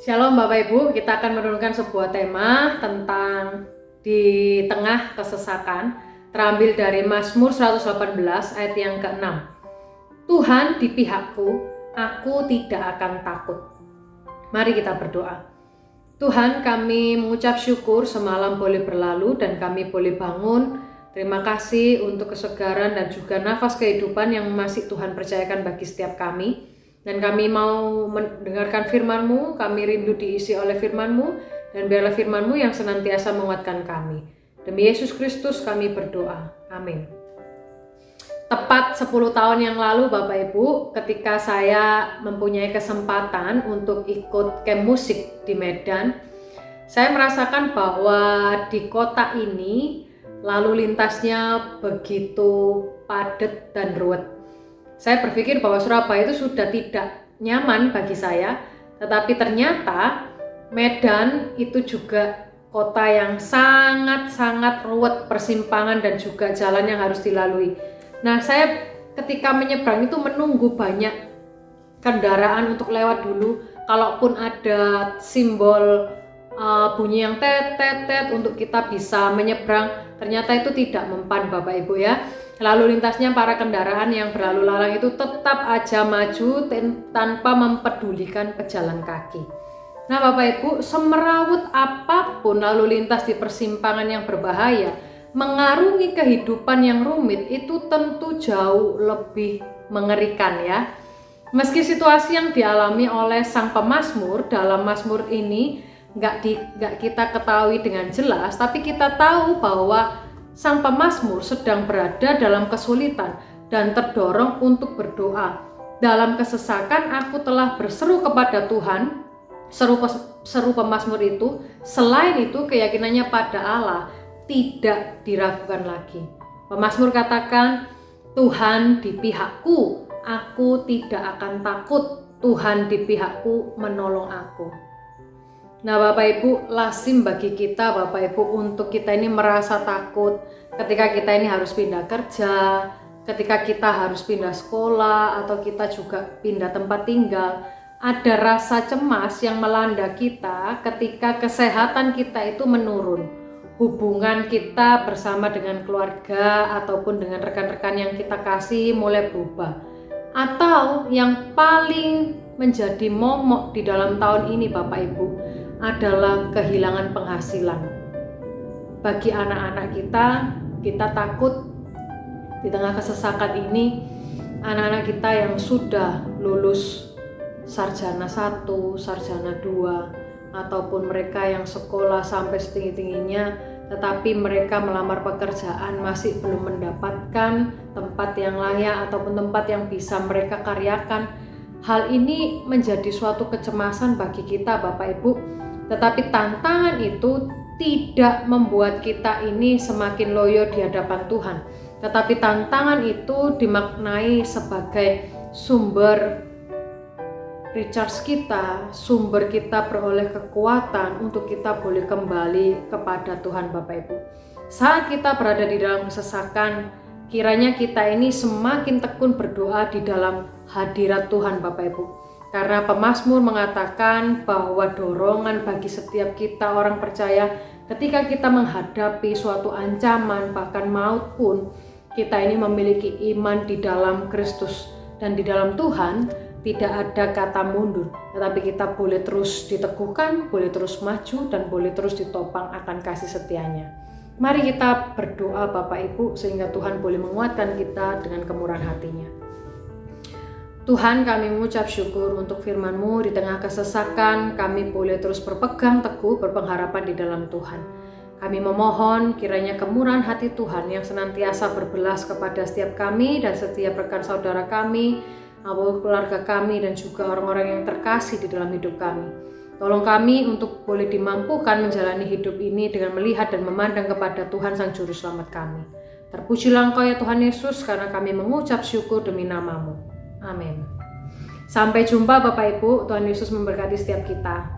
Shalom Bapak Ibu, kita akan merenungkan sebuah tema tentang di tengah kesesakan, terambil dari Mazmur 118 ayat yang ke-6. Tuhan di pihakku, aku tidak akan takut. Mari kita berdoa. Tuhan, kami mengucap syukur semalam boleh berlalu dan kami boleh bangun. Terima kasih untuk kesegaran dan juga nafas kehidupan yang masih Tuhan percayakan bagi setiap kami. Dan kami mau mendengarkan firman-Mu, kami rindu diisi oleh firman-Mu, dan biarlah firman-Mu yang senantiasa menguatkan kami. Demi Yesus Kristus kami berdoa. Amin. Tepat 10 tahun yang lalu Bapak Ibu, ketika saya mempunyai kesempatan untuk ikut camp musik di Medan, saya merasakan bahwa di kota ini lalu lintasnya begitu padat dan ruwet. Saya berpikir bahwa Surabaya itu sudah tidak nyaman bagi saya, tetapi ternyata Medan itu juga kota yang sangat-sangat ruwet, persimpangan dan juga jalan yang harus dilalui. Nah, saya ketika menyeberang itu menunggu banyak kendaraan untuk lewat dulu. Kalaupun ada simbol bunyi yang tet untuk kita bisa menyeberang, ternyata itu tidak mempan Bapak Ibu ya. Lalu lintasnya para kendaraan yang berlalu lalang itu tetap aja maju tanpa mempedulikan pejalan kaki. Nah Bapak Ibu, semerawut apapun lalu lintas di persimpangan yang berbahaya, mengarungi kehidupan yang rumit itu tentu jauh lebih mengerikan ya. Meski situasi yang dialami oleh sang pemazmur dalam mazmur ini nggak kita ketahui dengan jelas, tapi kita tahu bahwa sang pemazmur sedang berada dalam kesulitan dan terdorong untuk berdoa. Dalam kesesakan aku telah berseru kepada Tuhan, seru pemazmur itu. Selain itu keyakinannya pada Allah tidak diragukan lagi. Pemazmur katakan, Tuhan di pihakku, aku tidak akan takut. Tuhan di pihakku menolong aku. Nah Bapak Ibu, lazim bagi kita Bapak Ibu untuk kita ini merasa takut ketika kita ini harus pindah kerja, ketika kita harus pindah sekolah, atau kita juga pindah tempat tinggal. Ada rasa cemas yang melanda kita ketika kesehatan kita itu menurun. Hubungan kita bersama dengan keluarga ataupun dengan rekan-rekan yang kita kasih mulai berubah. Atau yang paling menjadi momok di dalam tahun ini Bapak Ibu adalah kehilangan penghasilan. Bagi anak-anak kita takut di tengah kesesakan ini, anak-anak kita yang sudah lulus sarjana 1, sarjana 2, ataupun mereka yang sekolah sampai setinggi-tingginya, tetapi mereka melamar pekerjaan masih belum mendapatkan tempat yang layak ataupun tempat yang bisa mereka karyakan. Hal ini menjadi suatu kecemasan bagi kita Bapak Ibu. Tetapi tantangan itu tidak membuat kita ini semakin loyo di hadapan Tuhan. Tetapi tantangan itu dimaknai sebagai sumber recharge kita, sumber kita beroleh kekuatan untuk kita boleh kembali kepada Tuhan Bapak Ibu. Saat kita berada di dalam kesesakan, kiranya kita ini semakin tekun berdoa di dalam hadirat Tuhan Bapak Ibu. Karena pemazmur mengatakan bahwa dorongan bagi setiap kita orang percaya ketika kita menghadapi suatu ancaman bahkan maut pun, kita ini memiliki iman di dalam Kristus dan di dalam Tuhan. Tidak ada kata mundur, tetapi kita boleh terus diteguhkan, boleh terus maju, dan boleh terus ditopang akan kasih setianya. Mari kita berdoa Bapak Ibu sehingga Tuhan boleh menguatkan kita dengan kemurahan hatinya. Tuhan, kami mengucap syukur untuk firman-Mu. Di tengah kesesakan kami boleh terus berpegang teguh, berpengharapan di dalam Tuhan. Kami memohon kiranya kemurahan hati Tuhan yang senantiasa berbelas kepada setiap kami dan setiap rekan saudara kami, keluarga kami, dan juga orang-orang yang terkasih di dalam hidup kami. Tolong kami untuk boleh dimampukan menjalani hidup ini dengan melihat dan memandang kepada Tuhan Sang Juru Selamat kami. Terpujilah Engkau ya Tuhan Yesus, karena kami mengucap syukur demi nama-Mu. Amin. Sampai jumpa Bapak Ibu, Tuhan Yesus memberkati setiap kita.